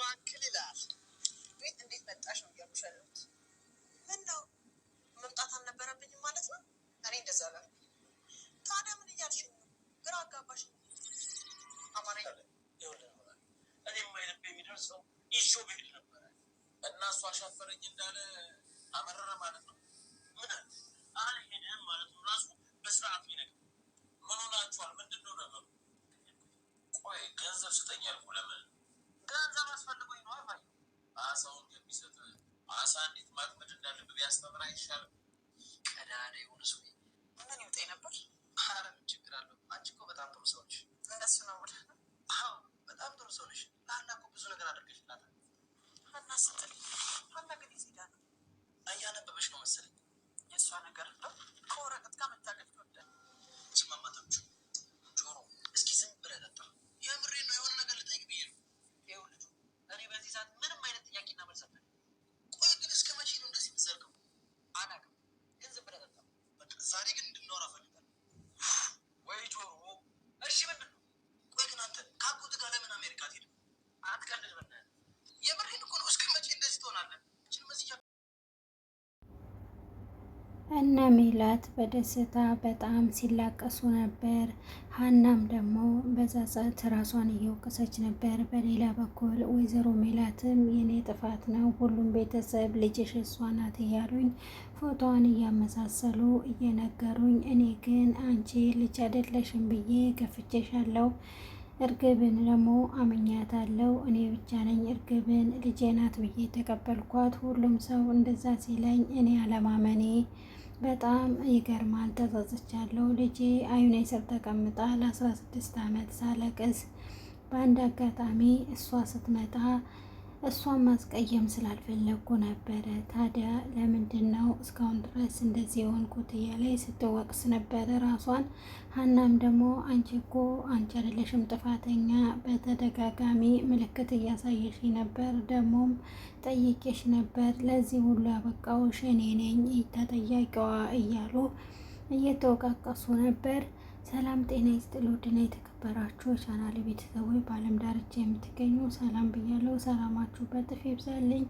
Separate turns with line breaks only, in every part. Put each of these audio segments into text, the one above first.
አክል ይላል። ቤት እንዴት መጣሽ ነው እያሉሽ ያሉት። ምን ነው መምጣት አልነበረብኝም ማለት ነው? እኔ እንደዛ ላል። ታዲያ ምን እያልሽኝ ነው? ግራ አጋባሽ። አማርኛ እኔ የማይልብ የሚደርሰው ይዞ ብሄድ ነበረ እና እሱ አሻፈረኝ እንዳለ አመረረ ማለት ነው። ምን አልሄድም ማለት ነው። ራሱ በስርዓት ይነግ ምን ሆናችኋል? ምንድን ነው ነገሩ? ቆይ ገንዘብ ስጠኝ አልኩ። ለምን ገንዘብ አስፈልጎኝ ነው? አፋኝ አሳውን የሚሰጥ አሳ እንዴት ማጥመድ እንዳለብህ ቢያስተምር አይሻልም? ቀዳዳ የሆነ ሰው ምን ይውጠኝ ነበር። ኧረ ምን ችግር አለው? አንቺ እኮ በጣም ጥሩ ሰው ነሽ። እንደሱ ነው ብለህ? አዎ በጣም ጥሩ ሰው ነሽ። ለሀና እኮ ብዙ ነገር አድርገሽላታል። ሀና ስትል ሀና ግን ይዜዳ ነው እያነበበሽ ነው መሰለኝ። የእሷ ነገር እንደው ከወረቀት ጋር መታገል ትወዳለህ። ስማማተምቹ ጆሮ እስኪ ዝም ብለህ ጠጣ። የምሬ ነው። የሆነ ነገር ልጠይቅ ብዬ ነው። ይኸው ልጁ እኔ በዚህ ሰዓት ምንም አይነት ጥያቄና መልስ አለ። ቆይ ግን እስከ መቼ ነው እንደዚህ የምትዘርገው? አላውቅም፣ ግን ዝም ብለህ ጠጣ። በቃ ዛሬ ግን እንድናወራ እፈልጋለሁ። ወይ ጆሮ እሺ ምንድን ነው? ቆይ ግን አንተ ከአጎት ጋር ለምን አሜሪካ አትሄድም? አትቀልድ በእናትህ። የምሬን እኮ ነው። እስከ መቼ እንደዚህ ትሆናለህ?
እነ ሜላት በደስታ በጣም ሲላቀሱ ነበር። ሀናም ደግሞ በዛ ሰዓት ራሷን እየወቀሰች ነበር። በሌላ በኩል ወይዘሮ ሜላትም የኔ ጥፋት ነው፣ ሁሉም ቤተሰብ ልጅሽ እሷ ናት እያሉኝ ፎቶዋን እያመሳሰሉ እየነገሩኝ፣ እኔ ግን አንቺ ልጅ አይደለሽም ብዬ ገፍቼሻለሁ። እርግብን ደግሞ አምኛታለሁ። እኔ ብቻ ነኝ እርግብን ልጄ ናት ብዬ ተቀበልኳት። ሁሉም ሰው እንደዛ ሲለኝ እኔ አለማመኔ በጣም ይገርማል። ተጸጽቻለሁ። ልጄ አይኔ ስር ተቀምጣ ለ16 ዓመት ሳለቅስ በአንድ አጋጣሚ እሷ ስትመጣ እሷን ማስቀየም ስላልፈለግኩ ነበረ። ታዲያ ለምንድን ነው እስካሁን ድረስ እንደዚህ የሆንኩት እያለች ስትወቅስ ነበረ ራሷን። ሀናም ደግሞ አንቺ እኮ አንቺ አይደለሽም ጥፋተኛ፣ በተደጋጋሚ ምልክት እያሳየሽ ነበር፣ ደግሞም ጠይቄሽ ነበር፣ ለዚህ ሁሉ ያበቃውሽ እኔ ነኝ ተጠያቂዋ እያሉ እየተወቃቀሱ ነበር። ሰላም ጤና ይስጥልኝ ውድና የተከበራችሁ ቻናሌ ቤተሰቦች በዓለም ዳርቻ የምትገኙ ሰላም ብያለሁ። ሰላማችሁ በጥፍ ይብዛልኝ።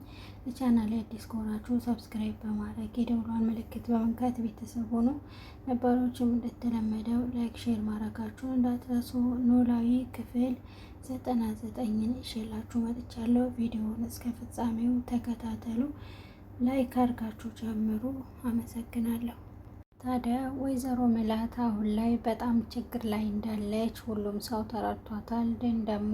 ለቻናሌ አዲስ ከሆናችሁ ሰብስክራይብ በማድረግ የደውሏን ምልክት በመንካት ቤተሰብ ሆኑ። ነባሮችም እንደተለመደው ላይክ፣ ሼር ማድረጋችሁን እንዳትረሱ። ኖላዊ ክፍል 99ን ይዤላችሁ መጥቻለሁ። ቪዲዮውን እስከ ፍጻሜው ተከታተሉ። ላይክ አድርጋችሁ ጀምሩ። አመሰግናለሁ። ታዲያ ወይዘሮ ሜላት አሁን ላይ በጣም ችግር ላይ እንዳለች ሁሉም ሰው ተረድቷታል። ግን ደግሞ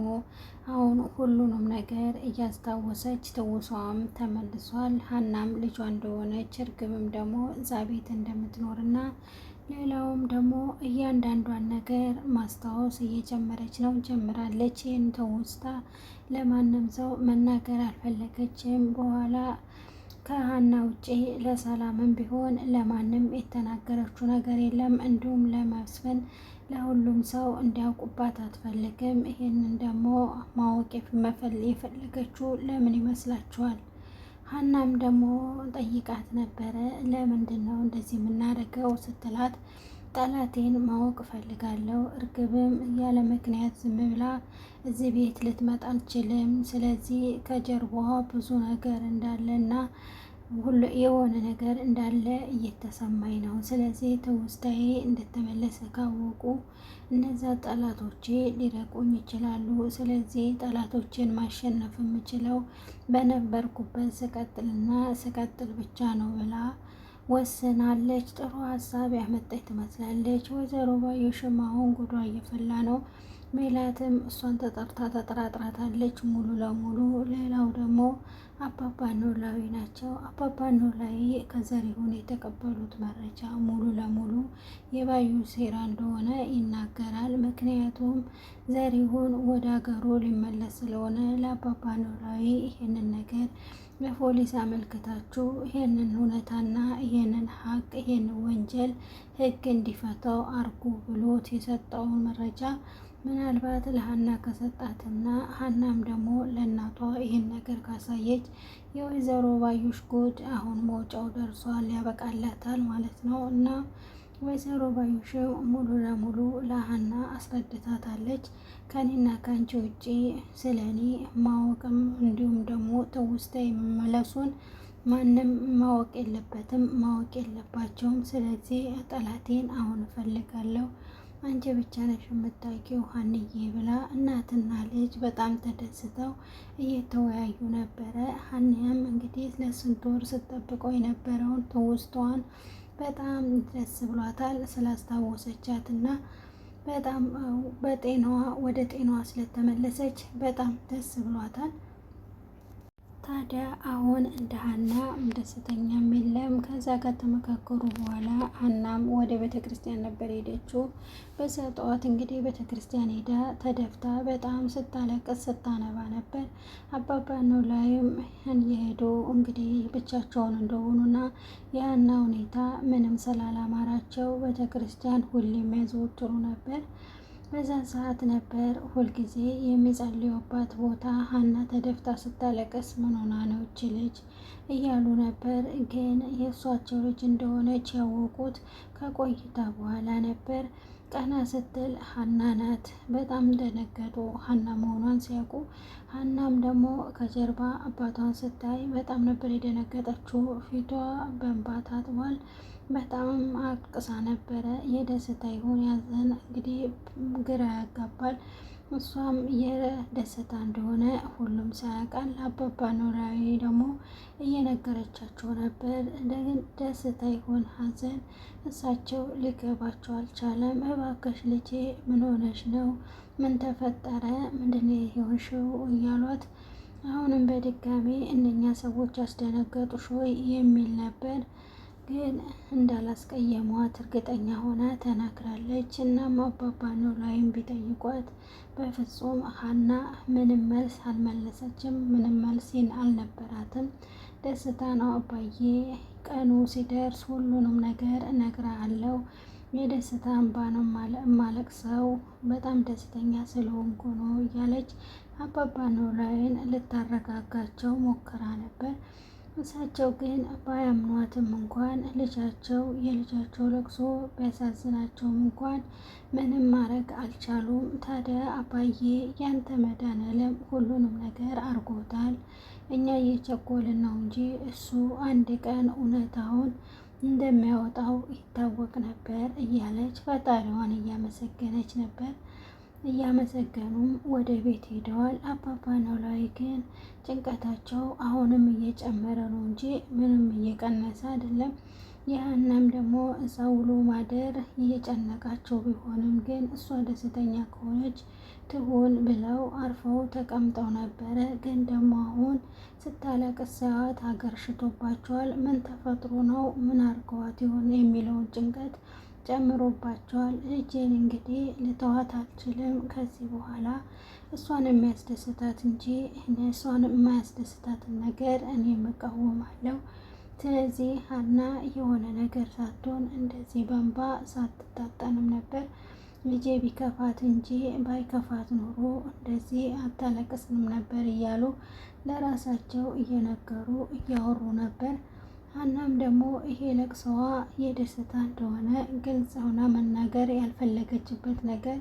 አሁን ሁሉንም ነገር እያስታወሰች ትውሷም ተመልሷል። ሀናም ልጇ እንደሆነች እርግብም ደግሞ እዛ ቤት እንደምትኖርና ሌላውም ደግሞ እያንዳንዷን ነገር ማስታወስ እየጀመረች ነው ጀምራለች። ይህን ትውስታ ለማንም ሰው መናገር አልፈለገችም። በኋላ ከሀና ውጪ ለሰላምም ቢሆን ለማንም የተናገረችው ነገር የለም። እንዲሁም ለመስፍን ለሁሉም ሰው እንዲያውቁባት አትፈልግም። ይሄንን ደግሞ ማወቅ የፈለገችው ለምን ይመስላችኋል? ሀናም ደግሞ ጠይቃት ነበረ። ለምንድን ነው እንደዚህ የምናደርገው ስትላት ጠላቴን ማወቅ እፈልጋለሁ። እርግብም ያለ ምክንያት ዝም ብላ እዚህ ቤት ልትመጣ አልችልም። ስለዚህ ከጀርባዋ ብዙ ነገር እንዳለና ሁሉ የሆነ ነገር እንዳለ እየተሰማኝ ነው። ስለዚህ ትውስታዬ እንደተመለሰ ካወቁ እነዛ ጠላቶቼ ሊረቁኝ ይችላሉ። ስለዚህ ጠላቶችን ማሸነፍ የምችለው በነበርኩበት ስቀጥልና ስቀጥል ብቻ ነው ብላ ወስናለች። ጥሩ ሀሳብ ያመጣች ትመስላለች። ወይዘሮ ባዩሽም አሁን ጉዷ እየፈላ ነው። ሜላትም እሷን ተጠራጥራታለች ሙሉ ለሙሉ። ሌላው ደግሞ አባባ ኖላዊ ናቸው። አባባ ኖላዊ ከዘሪሁን የተቀበሉት መረጃ ሙሉ ለሙሉ የባዩሽ ሴራ እንደሆነ ይናገራል። ምክንያቱም ዘሪሁን ወደ ሀገሩ ሊመለስ ስለሆነ ለአባባ ኖላዊ ይሄንን ነገር ለፖሊስ አመልክታችሁ ይሄንን እውነታና ይሄንን ሀቅ ይሄንን ወንጀል ሕግ እንዲፈታው አርጉ ብሎት የሰጠውን መረጃ ምናልባት ለሀና ከሰጣትና ሀናም ደግሞ ለእናቷ ይህን ነገር ካሳየች የወይዘሮ ባዩሽ ጉድ አሁን መውጫው ደርሷል፣ ያበቃላታል ማለት ነው። እና ወይዘሮ ባዩሽም ሙሉ ለሙሉ ለሀና አስረድታታለች። ከኔና ከአንቺ ውጪ ስለ እኔ ማወቅም እንዲሁም ደግሞ ትውስታ የመመለሱን ማንም ማወቅ የለበትም፣ ማወቅ የለባቸውም። ስለዚህ ጠላቴን አሁን እፈልጋለሁ፣ አንቺ ብቻ ነሽ የምታውቂው ሀንዬ ብላ እናትና ልጅ በጣም ተደስተው እየተወያዩ ነበረ። ሀኒያም እንግዲህ ለስንት ወር ስትጠብቀው የነበረውን ትውስታዋን በጣም ደስ ብሏታል ስላስታወሰቻት እና በጣም በጤናዋ ወደ ጤናዋ ስለተመለሰች በጣም ደስ ብሏታል። ታዲያ አሁን እንደ ሀና ደስተኛም የለም። ከዛ ጋር ተመካከሩ በኋላ ሀናም ወደ ቤተ ክርስቲያን ነበር ሄደችው። በዛ ጠዋት እንግዲህ ቤተ ክርስቲያን ሄዳ ተደፍታ በጣም ስታለቅስ ስታነባ ነበር። አባባ ኖላዊም እየሄዱ እንግዲህ ብቻቸውን እንደሆኑና የሀና ሁኔታ ምንም ስላላማራቸው ቤተ ክርስቲያን ሁሌም ያዘወትሩ ነበር። በዛን ሰዓት ነበር ሁልጊዜ የሚጸልዩባት ቦታ ሀና ተደፍታ ስታለቅስ ምን ሆና ነው እች ልጅ እያሉ ነበር። ግን የእሷቸው ልጅ እንደሆነች ያወቁት ከቆይታ በኋላ ነበር። ቀና ስትል ሀና ናት። በጣም ደነገጡ ሀና መሆኗን ሲያውቁ። ሀናም ደግሞ ከጀርባ አባቷን ስታይ በጣም ነበር የደነገጠችው። ፊቷ በእንባ ታጥቧል። በጣም አቅሳ ነበረ። የደስታ ይሁን ያዘን እንግዲህ ግራ ያጋባል። እሷም የደስታ እንደሆነ ሁሉም ሳያውቃል። አባባ ኖላዊ ደግሞ እየነገረቻቸው ነበር። እንደግን ደስታ ይሁን ሀዘን እሳቸው ሊገባቸው አልቻለም። እባክሽ ልጄ ምን ሆነሽ ነው? ምን ተፈጠረ? ምንድነው የሆንሽው? እያሏት አሁንም በድጋሚ እነኛ ሰዎች አስደነገጡሽ ወይ የሚል ነበር። ግን እንዳላስቀየሟት እርግጠኛ ሆና ተናግራለች። እናም አባባ ኖላዊም ቢጠይቋት በፍጹም ሀና ምንም መልስ አልመለሰችም። ምንም መልስን አልነበራትም። ደስታ ነው አባዬ፣ ቀኑ ሲደርስ ሁሉንም ነገር እነግርሃለሁ። የደስታ እንባ ነው የማለቅሰው፣ በጣም ደስተኛ ስለሆንኩ ነው እያለች አባባ ኖላዊን ልታረጋጋቸው ሞክራ ነበር። እሳቸው ግን ባያምኗትም እንኳን የልጃቸው ለቅሶ ቢያሳዝናቸውም እንኳን ምንም ማድረግ አልቻሉም። ታዲያ አባዬ ያንተ መድኃኒዓለም ሁሉንም ነገር አርጎታል፣ እኛ እየቸኮልን ነው እንጂ እሱ አንድ ቀን እውነታውን እንደሚያወጣው ይታወቅ ነበር እያለች ፈጣሪዋን እያመሰገነች ነበር። እያመሰገኑም ወደ ቤት ሄደዋል። አባባ ኖላዊ ግን ጭንቀታቸው አሁንም እየጨመረ ነው እንጂ ምንም እየቀነሰ አይደለም። የሀናም ደግሞ እዛ ውሎ ማደር እየጨነቃቸው ቢሆንም ግን እሷ ደስተኛ ከሆነች ትሁን ብለው አርፈው ተቀምጠው ነበረ። ግን ደግሞ አሁን ስታለቅስ ሰዓት ሀገር ሽቶባቸዋል። ምን ተፈጥሮ ነው? ምን አርገዋት ይሆን የሚለውን ጭንቀት ጨምሮባቸዋል። ልጄን እንግዲህ ልተዋት አልችልም። ከዚህ በኋላ እሷን የሚያስደስታት እንጂ እሷን የማያስደስታትን ነገር እኔ እቃወማለሁ። ስለዚህ ሀና የሆነ ነገር ሳትሆን እንደዚህ በእንባ ሳትታጠንም ነበር። ልጄ ቢከፋት እንጂ ባይከፋት ኖሮ እንደዚህ አታለቅስንም ነበር እያሉ ለራሳቸው እየነገሩ እያወሩ ነበር። ሀናም ደግሞ ይሄ ለቅሶዋ የደስታ እንደሆነ ግልጽ ሆና መናገር ያልፈለገችበት ነገር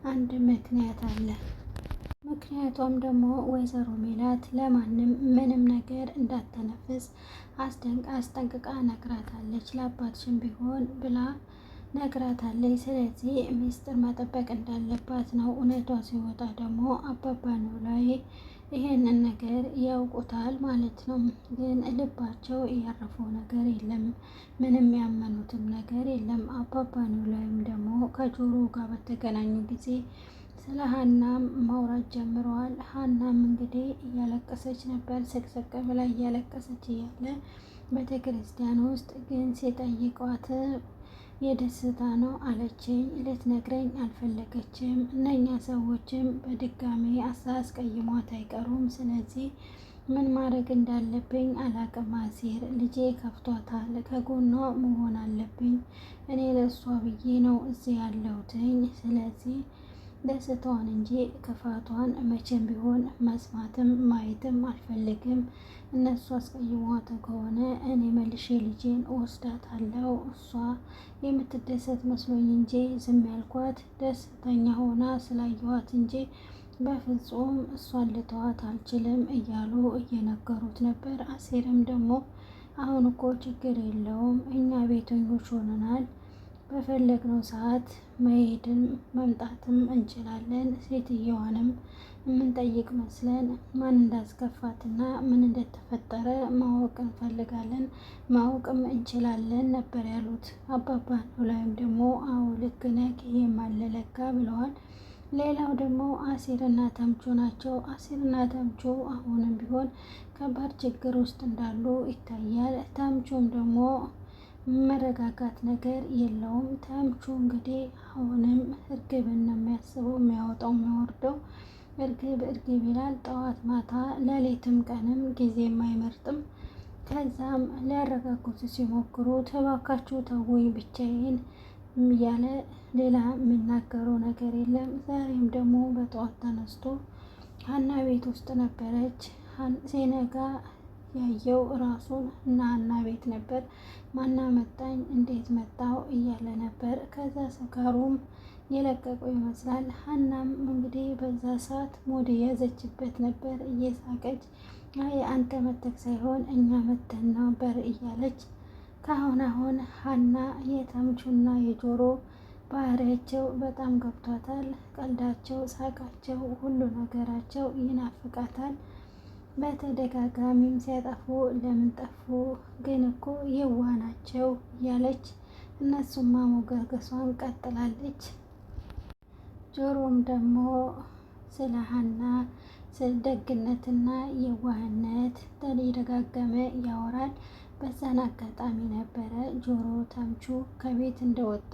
አንድ ምክንያት አለ። ምክንያቷም ደግሞ ወይዘሮ ሜላት ለማንም ምንም ነገር እንዳተነፍስ አስጠንቅቃ ነግራታለች። ለአባትሽም ቢሆን ብላ ነግራታለች። ስለዚህ ሚስጥር መጠበቅ እንዳለባት ነው። እውነቷ ሲወጣ ደግሞ አባባ ኖላዊ ይሄንን ነገር ያውቁታል ማለት ነው። ግን ልባቸው ያረፈው ነገር የለም። ምንም ያመኑትም ነገር የለም። አባባ ኖላዊም ደግሞ ከጆሮ ጋር በተገናኙ ጊዜ ስለ ሀናም ማውራት ጀምረዋል። ሀናም እንግዲህ እያለቀሰች ነበር። ስቅስቅ ብላ እያለቀሰች እያለ ቤተ ክርስቲያን ውስጥ ግን ሲጠይቋት የደስታ ነው አለችኝ። ልትነግረኝ አልፈለገችም። እነኛ ሰዎችም በድጋሚ አስቀይሟት አይቀሩም። ስለዚህ ምን ማድረግ እንዳለብኝ አላቅም። አሲር ልጄ ከፍቷታል፣ ከጎኗ መሆን አለብኝ። እኔ ለእሷ ብዬ ነው እዚህ ያለሁትኝ። ስለዚህ ደስታዋን እንጂ ክፋቷን መቼም ቢሆን መስማትም ማየትም አልፈልግም። እነሱ አስቀይሟት ከሆነ እኔ መልሼ ልጄን እወስዳታለሁ። እሷ የምትደሰት መስሎኝ እንጂ ዝም ያልኳት ደስተኛ ሆና ስላየዋት እንጂ በፍጹም እሷን ልተዋት አልችልም እያሉ እየነገሩት ነበር። አሴርም ደግሞ አሁን እኮ ችግር የለውም እኛ ቤተኞች ሆነናል፣ በፈለግነው ሰዓት መሄድም መምጣትም እንችላለን። ሴትየዋንም የምንጠይቅ መስለን ማን እንዳስከፋትና ምን እንደተፈጠረ ማወቅ እንፈልጋለን፣ ማወቅም እንችላለን ነበር ያሉት። አባባ ኖላዊም ደግሞ አዎ ልክ ነህ፣ ይሄም አለ ለካ ብለዋል። ሌላው ደግሞ አሴርና ተምቹ ናቸው። አሴርና ተምቹ አሁንም ቢሆን ከባድ ችግር ውስጥ እንዳሉ ይታያል። ተምቹም ደግሞ መረጋጋት ነገር የለውም። ተምቹ እንግዲህ አሁንም እርግብን ነው የሚያስበው፣ የሚያወጣው የሚያወርደው። እርግብ ይላል ጠዋት ማታ ሌሊትም ቀንም ጊዜም አይመርጥም። ከዛም ሊያረጋጉት ሲሞክሩ እባካችሁ ተውኝ ብቻዬን እያለ ሌላ የሚናገረው ነገር የለም። ዛሬም ደግሞ በጠዋት ተነስቶ ሀና ቤት ውስጥ ነበረች። ሲነጋ ያየው ራሱን እና ሀና ቤት ነበር። ማና መጣኝ እንዴት መጣው እያለ ነበር። ከዛ ስካሩም የለቀቀው ይመስላል። ሀናም እንግዲህ በዛ ሰዓት ሞድ የያዘችበት ነበር። እየሳቀች አይ አንተ መተክ ሳይሆን እኛ መተን ነበር እያለች አሁን ሀና የተምቹና የጆሮ ባህሪያቸው በጣም ገብቷታል። ቀልዳቸው፣ ሳቃቸው፣ ሁሉ ነገራቸው ይናፍቃታል። በተደጋጋሚም ሲያጠፉ ለምን ጠፉ ግን እኮ የዋ ናቸው እያለች እነሱማ ሞገገሷን ቀጥላለች። ጆሮም ደግሞ ስለ ሀና ስለ ደግነትና የዋህነት ተደጋገመ ያወራል። በዛን አጋጣሚ ነበረ ጆሮ ተምቹ ከቤት እንደወጣ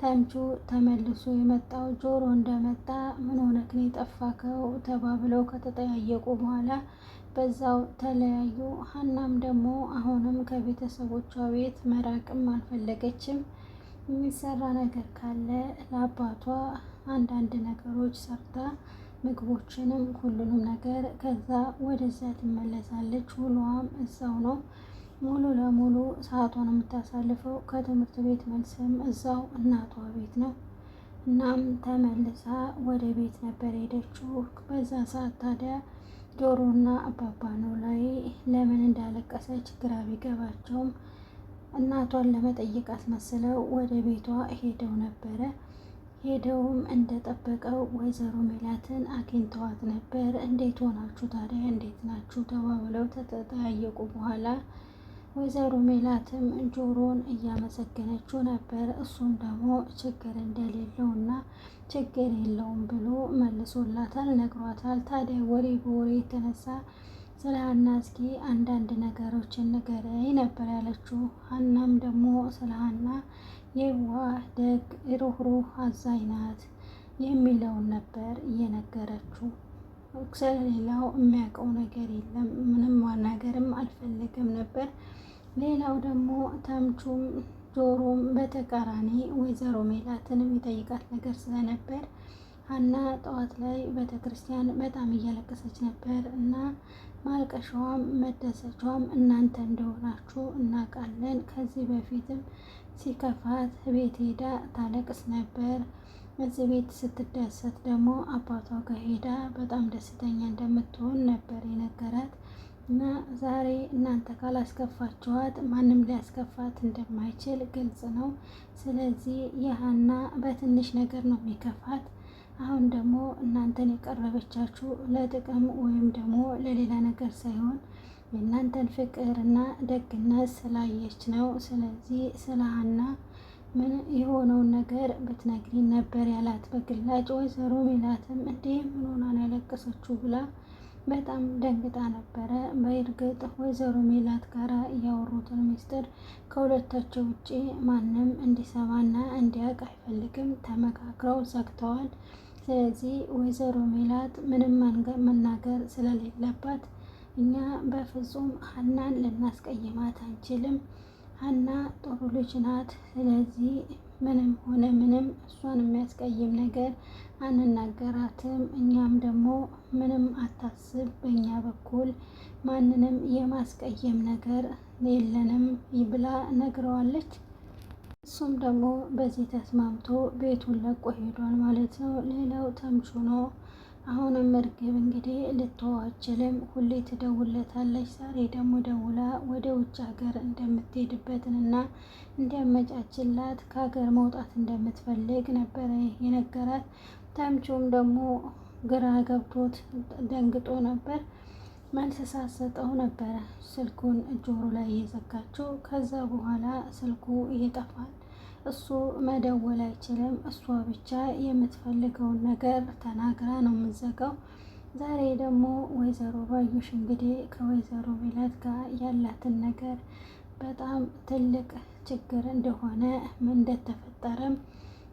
ተምቹ ተመልሶ የመጣው። ጆሮ እንደመጣ ምን ሆነክ ነው የጠፋከው ተባብለው ከተጠያየቁ በኋላ በዛው ተለያዩ። ሀናም ደግሞ አሁንም ከቤተሰቦቿ ቤት መራቅም አልፈለገችም። የሚሰራ ነገር ካለ ለአባቷ አንዳንድ ነገሮች ሰርታ ምግቦችንም ሁሉንም ነገር ከዛ ወደዛ ትመለሳለች። ውሏም እዛው ነው። ሙሉ ለሙሉ ሰዓቷን የምታሳልፈው ከትምህርት ቤት መልስም እዛው እናቷ ቤት ነው። እናም ተመልሳ ወደ ቤት ነበር ሄደችው። በዛ ሰዓት ታዲያ ጆሮና አባባ ኖላዊ ለምን እንዳለቀሰች ግራ ቢገባቸውም እናቷን ለመጠየቅ አስመስለው ወደ ቤቷ ሄደው ነበረ። ሄደውም እንደጠበቀው ወይዘሮ ሜላትን አግኝተዋት ነበር። እንዴት ሆናችሁ ታዲያ እንዴት ናችሁ ተባብለው ተጠያየቁ በኋላ ወይዘሮ ሜላትም ጆሮን እያመሰገነችው ነበር። እሱም ደግሞ ችግር እንደሌለውና ችግር የለውም ብሎ መልሶላታል፣ ነግሯታል። ታዲያ ወሬ በወሬ የተነሳ ስለ ሀና እስኪ አንዳንድ ነገሮችን ንገረኝ ነበር ያለችው። ሀናም ደግሞ ስለ ሀና የዋህ ደግ ሩህሩህ አዛኝ ናት የሚለውን ነበር እየነገረችው። ስለሌላው የሚያውቀው ነገር የለም፣ ምንም ማናገርም አልፈለገም ነበር። ሌላው ደግሞ ተምቹም ጆሮም በተቃራኒ ወይዘሮ ሜላትን የሚጠይቃት ነገር ስለነበር ሀና ጠዋት ላይ ቤተክርስቲያን በጣም እያለቀሰች ነበር እና ማልቀሻዋም መደሰቿም እናንተ እንደሆናችሁ እናውቃለን። ከዚህ በፊትም ሲከፋት ቤት ሄዳ ታለቅስ ነበር። እዚህ ቤት ስትደሰት ደግሞ አባቷ ጋር ሄዳ በጣም ደስተኛ እንደምትሆን ነበር የነገራት እና ዛሬ እናንተ ካላስከፋችኋት ማንም ሊያስከፋት እንደማይችል ግልጽ ነው። ስለዚህ የሀና በትንሽ ነገር ነው የሚከፋት። አሁን ደግሞ እናንተን የቀረበቻችሁ ለጥቅም ወይም ደግሞ ለሌላ ነገር ሳይሆን የእናንተን ፍቅር እና ደግነት ስላየች ነው። ስለዚህ ስለ ሀና ምን የሆነውን ነገር ብትነግሪን ነበር ያላት በግላጭ። ወይዘሮ ሜላትም እንዴ ምን ሆና ነው ያለቀሰችው ብላ በጣም ደንግጣ ነበረ። በእርግጥ ወይዘሮ ሜላት ጋር እያወሩትን ሚስጥር ከሁለታቸው ውጭ ማንም እንዲሰማና እንዲያውቅ አይፈልግም። ተመካክረው ዘግተዋል። ስለዚህ ወይዘሮ ሜላት ምንም መናገር ስለሌለባት እኛ በፍጹም ሀናን ልናስቀይማት አንችልም። ሀና ጥሩ ልጅ ናት። ስለዚህ ምንም ሆነ ምንም እሷን የሚያስቀይም ነገር አንናገራትም። እኛም ደግሞ ምንም አታስብ፣ በእኛ በኩል ማንንም የማስቀየም ነገር የለንም ብላ ነግረዋለች። እሱም ደግሞ በዚህ ተስማምቶ ቤቱን ለቆ ሄዷል ማለት ነው። ሌላው ተምቹ ነው። አሁንም እርግብ እንግዲህ ልትተው አትችልም። ሁሌ ትደውለታለች። ዛሬ ደግሞ ደውላ ወደ ውጭ ሀገር እንደምትሄድበትንና እንዲያመቻችላት ከሀገር መውጣት እንደምትፈልግ ነበረ የነገራት። ተምቹም ደግሞ ግራ ገብቶት ደንግጦ ነበር። መልስ ሳትሰጠው ነበረ ስልኩን ጆሮ ላይ የዘጋችው። ከዛ በኋላ ስልኩ ይጠፋል። እሱ መደወል አይችልም። እሷ ብቻ የምትፈልገውን ነገር ተናግራ ነው የምትዘጋው። ዛሬ ደግሞ ወይዘሮ ባዩሽ እንግዲህ ከወይዘሮ ሜላት ጋር ያላትን ነገር በጣም ትልቅ ችግር እንደሆነ ምን እንደተፈጠረም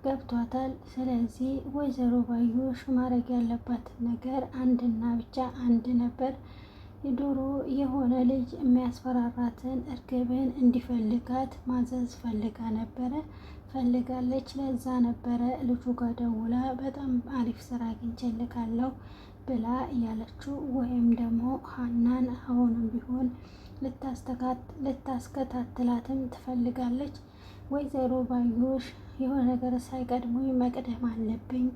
ገብቷታል። ስለዚህ ወይዘሮ ባዩሽ ማድረግ ያለባትን ነገር አንድና ብቻ አንድ ነበር። ድሮ የሆነ ልጅ የሚያስፈራራትን እርግብን እንዲፈልጋት ማዘዝ ፈልጋለች። ለዛ ነበረ ልጁ ጋር ደውላ በጣም አሪፍ ስራ አግኝቼልካለሁ ብላ ያለችው። ወይም ደግሞ ሀናን አሁንም ቢሆን ልታስከታትላትም ትፈልጋለች። ወይዘሮ ባዩሽ የሆነ ነገር ሳይቀድሙኝ መቅደም አለብኝ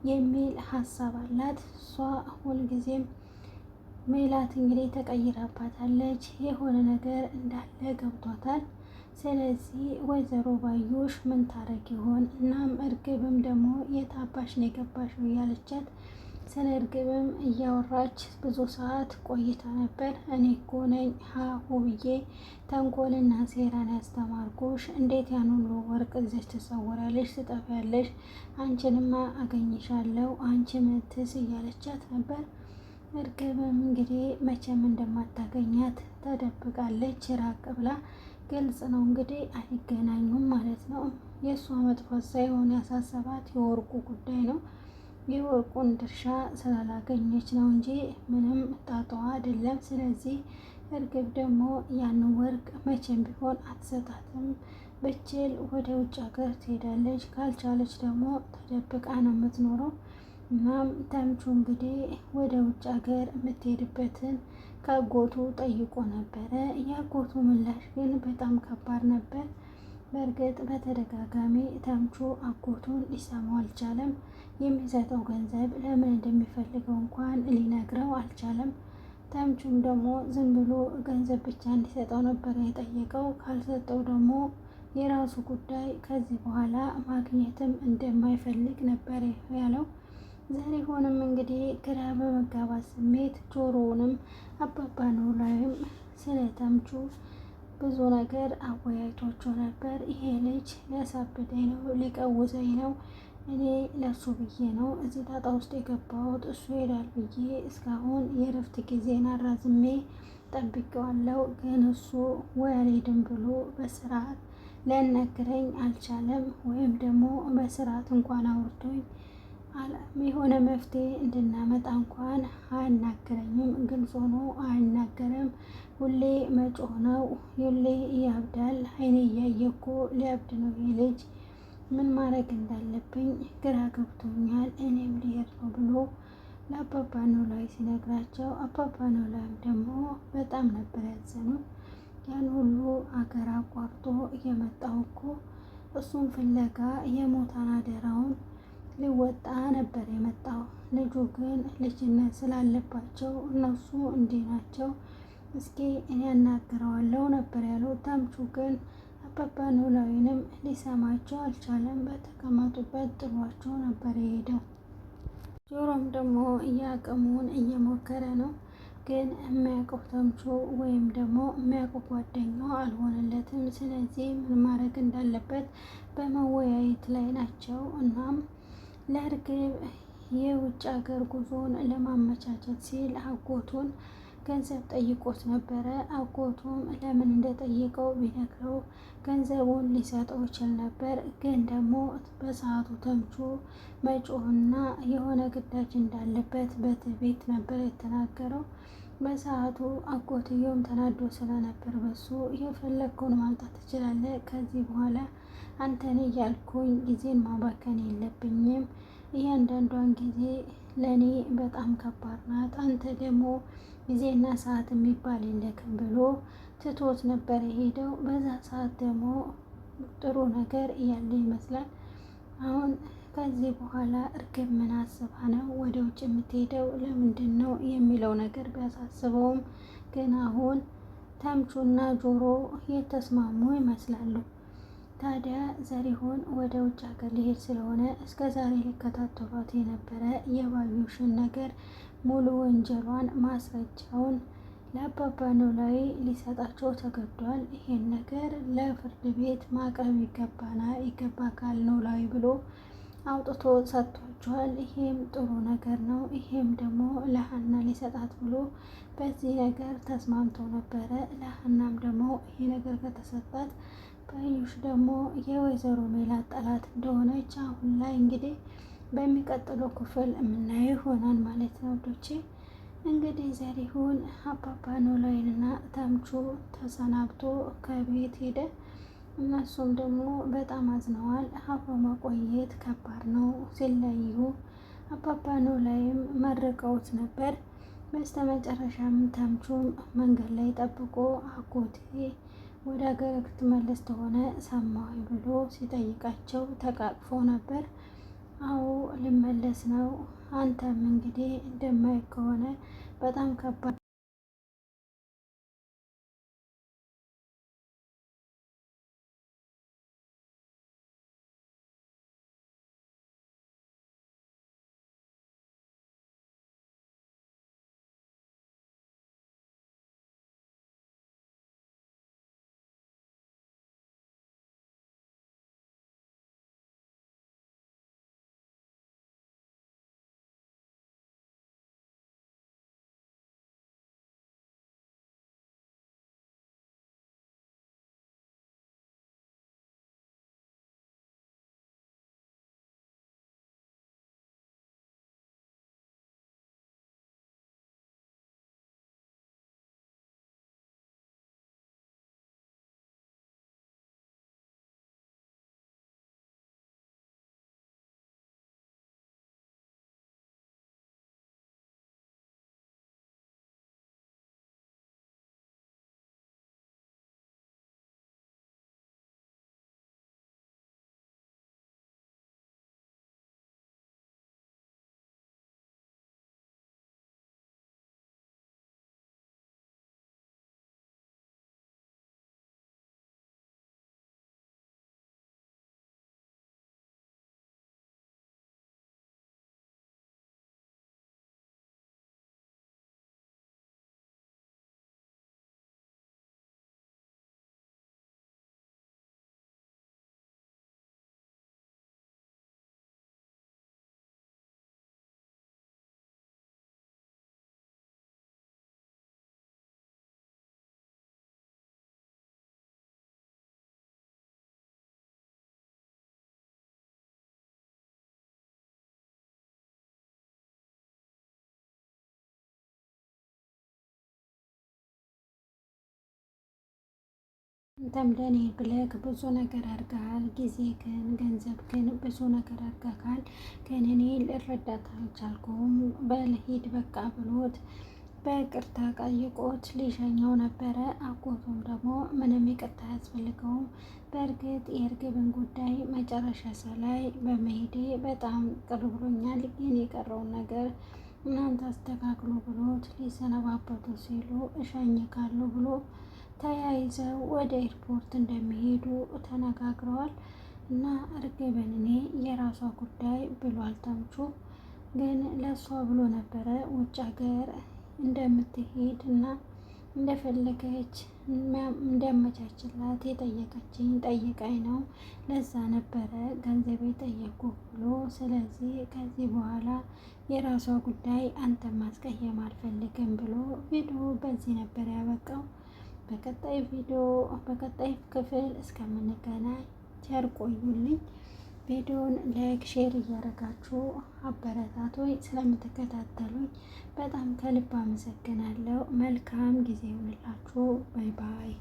የሚል ሀሳብ አላት። እሷ ሁልጊዜም ሜላት እንግዲህ ተቀይራባታለች። የሆነ ነገር እንዳለ ገብቷታል። ስለዚህ ወይዘሮ ባዩሽ ምን ታረግ ይሆን? እናም እርግብም ደግሞ የታባሽ ነው የገባሽው እያለቻት ስለ እርግብም እያወራች ብዙ ሰዓት ቆይታ ነበር። እኔ እኮ ነኝ ሀሁ ብዬ ተንኮልና ሴራን ያስተማርኩሽ። እንዴት ያን ሁሉ ወርቅ እዚህ ትሰውራለሽ፣ ትጠፊያለሽ? አንቺንማ አገኝሻለሁ፣ አንቺ ምትስ እያለቻት ነበር። እርግብም እንግዲህ መቼም እንደማታገኛት ተደብቃለች ራቅ ብላ። ግልጽ ነው እንግዲህ አይገናኙም ማለት ነው። የእሷ መጥፋት ሳይሆን ያሳሰባት የወርቁ ጉዳይ ነው። የወርቁን ድርሻ ስላላገኘች ነው እንጂ ምንም ጣጣዋ አይደለም። ስለዚህ እርግብ ደግሞ ያን ወርቅ መቼም ቢሆን አትሰጣትም። ብችል ወደ ውጭ ሀገር ትሄዳለች፣ ካልቻለች ደግሞ ተደብቃ ነው የምትኖረው። እናም ተምቹ እንግዲህ ወደ ውጭ ሀገር የምትሄድበትን ከአጎቱ ጠይቆ ነበረ። የአጎቱ ምላሽ ግን በጣም ከባድ ነበር። በእርግጥ በተደጋጋሚ ተምቹ አጎቱን ሊሰማው አልቻለም። የሚሰጠው ገንዘብ ለምን እንደሚፈልገው እንኳን ሊነግረው አልቻለም። ተምቹም ደግሞ ዝም ብሎ ገንዘብ ብቻ እንዲሰጠው ነበር የጠየቀው። ካልሰጠው ደግሞ የራሱ ጉዳይ፣ ከዚህ በኋላ ማግኘትም እንደማይፈልግ ነበር ያለው። ዘሪሁንም እንግዲህ ግራ በመጋባት ስሜት ጆሮውንም አባባ ኖላዊም ስለ ተምቹ ብዙ ነገር አወያይቷቸው ነበር። ይሄ ልጅ ሊያሳብደኝ ነው፣ ሊቀውዘኝ ነው፣ እኔ ለሱ ብዬ ነው እዚህ ጣጣ ውስጥ የገባሁት። እሱ ሄዳል ብዬ እስካሁን የእረፍት ጊዜን አራዝሜ ጠብቄዋለሁ፣ ግን እሱ ወይ አልሄድም ብሎ በስርዓት ሊያናግረኝ አልቻለም። ወይም ደግሞ በስርዓት እንኳን አውርቶኝ የሆነ መፍትሄ እንድናመጣ እንኳን አያናግረኝም። ግልጽ ሆኖ አይናገርም። ሁሌ መጮህ ነው፣ ሁሌ ያብዳል። አይኔ እያየ እኮ ሊያብድ ነው ይሄ ልጅ። ምን ማድረግ እንዳለብኝ ግራ ገብቶኛል። እኔም ሊሄድ ነው ብሎ ለአባባ ኖላዊ ሲነግራቸው አባባ ኖላዊም ደግሞ በጣም ነበር ያዘኑት። ያን ሁሉ አገር አቋርጦ እየመጣው እኮ እሱን ፍለጋ የሞታን አደራውን ሊወጣ ነበር የመጣው። ልጁ ግን ልጅነት ስላለባቸው እነሱ እንዲህ ናቸው፣ እስኪ እኔ ያናግረዋለሁ ነበር ያለው። ተምቹ ግን አባባ ኖላዊንም ሊሰማቸው አልቻለም። በተቀመጡበት ጥሏቸው ነበር የሄደው። ጆሮም ደግሞ እያቅሙን እየሞከረ ነው። ግን የሚያውቀው ተምቹ ወይም ደግሞ የሚያውቀው ጓደኛው አልሆነለትም። ስለዚህ ምን ማድረግ እንዳለበት በመወያየት ላይ ናቸው። እናም ለእርግብ የውጭ ሀገር ጉዞን ለማመቻቸት ሲል አጎቱን ገንዘብ ጠይቆት ነበረ። አጎቱም ለምን እንደጠየቀው ቢነግረው ገንዘቡን ሊሰጠው ይችል ነበር። ግን ደግሞ በሰዓቱ ተምቹ መጮህና የሆነ ግዳጅ እንዳለበት በትዕቢት ነበር የተናገረው። በሰዓቱ አጎትየውም ተናዶ ስለነበር በሱ የፈለግከውን ማምጣት ትችላለህ፣ ከዚህ በኋላ አንተን እያልኩኝ ጊዜን ማባከን የለብኝም፣ እያንዳንዷን ጊዜ ለእኔ በጣም ከባድ ናት፣ አንተ ደግሞ ጊዜና ሰዓት የሚባል የለክም ብሎ ትቶት ነበር የሄደው። በዛ ሰዓት ደግሞ ጥሩ ነገር እያለ ይመስላል። አሁን ከዚህ በኋላ እርግብ ምን አስባ ነው ወደ ውጭ የምትሄደው ለምንድን ነው የሚለው ነገር ቢያሳስበውም ግን አሁን ተምቹና ጆሮ የተስማሙ ይመስላሉ። ታዲያ ዘሪሁን ወደ ውጭ ሀገር ሊሄድ ስለሆነ እስከ ዛሬ ሊከታተሏት የነበረ የባዩሽን ነገር ሙሉ ወንጀሏን ማስረጃውን ለአባባ ኖላዊ ሊሰጣቸው ተገዷል። ይሄን ነገር ለፍርድ ቤት ማቅረብ ይገባካል ኖላዊ ብሎ አውጥቶ ሰጥቷቸዋል። ይሄም ጥሩ ነገር ነው። ይሄም ደግሞ ለሀና ሊሰጣት ብሎ በዚህ ነገር ተስማምተው ነበረ። ለሀናም ደግሞ ይሄ ነገር ከተሰጣት ባዩሽ ደግሞ የወይዘሮ ሜላት ጠላት እንደሆነች አሁን ላይ እንግዲህ በሚቀጥለው ክፍል የምናየው ይሆናል ማለት ነው ዶቼ። እንግዲህ ዘሪሁን አባባ ኖላዊንና ተምቹ ተሰናብቶ ከቤት ሄደ። እነሱም ደግሞ በጣም አዝነዋል። አብሮ መቆየት ከባድ ነው ሲለያዩ አባባ ኖላዊም መርቀውት ነበር። በስተመጨረሻም ተምቹም መንገድ ላይ ጠብቆ አጎቴ ወደ ሀገር ትመለስ ተሆነ ሰማሁ ብሎ ሲጠይቃቸው ተቃቅፎ ነበር። አዎ ልመለስ ነው፣ አንተም እንግዲህ እንደማይ ከሆነ በጣም ከባድ አንተም ለኔ ብለህ ብዙ ነገር አድርገሃል። ጊዜ ግን ገንዘብ ግን ብዙ ነገር አድርገሃል። ግን እኔ ልረዳት አልቻልኩም። በል ሂድ በቃ ብሎት በይቅርታ ጠይቆት ሊሸኘው ነበረ። አጎቱም ደግሞ ምንም ይቅርታ አያስፈልገውም። በእርግጥ የእርግብን ጉዳይ መጨረሻ ላይ በመሄዴ በጣም ቅር ብሎኛል። ግን የቀረውን ነገር እናንተ አስተካክሉ ብሎት ሊሰነባበቱ ሲሉ እሸኝካለሁ ብሎ ተያይዘው ወደ ኤርፖርት እንደሚሄዱ ተነጋግረዋል። እና እርግብን እኔ የራሷ ጉዳይ ብሏል ተምቹ። ግን ለእሷ ብሎ ነበረ ውጭ ሀገር እንደምትሄድ እና እንደፈለገች እንዲያመቻችላት የጠየቀችኝ ጠይቃኝ ነው፣ ለዛ ነበረ ገንዘብ የጠየቁ ብሎ። ስለዚህ ከዚህ በኋላ የራሷ ጉዳይ አንተን ማስቀየም አልፈልግም ብሎ ቪዲዮ በዚህ ነበር ያበቃው። በቀጣይ ቪዲዮ በቀጣይ ክፍል እስከምንገናኝ ቸር ቆዩልኝ። ቪዲዮውን ላይክ፣ ሼር እያደረጋችሁ አበረታቶኝ ስለምትከታተሉኝ በጣም ከልብ አመሰግናለሁ። መልካም ጊዜ ይሁንላችሁ። ባይ ባይ።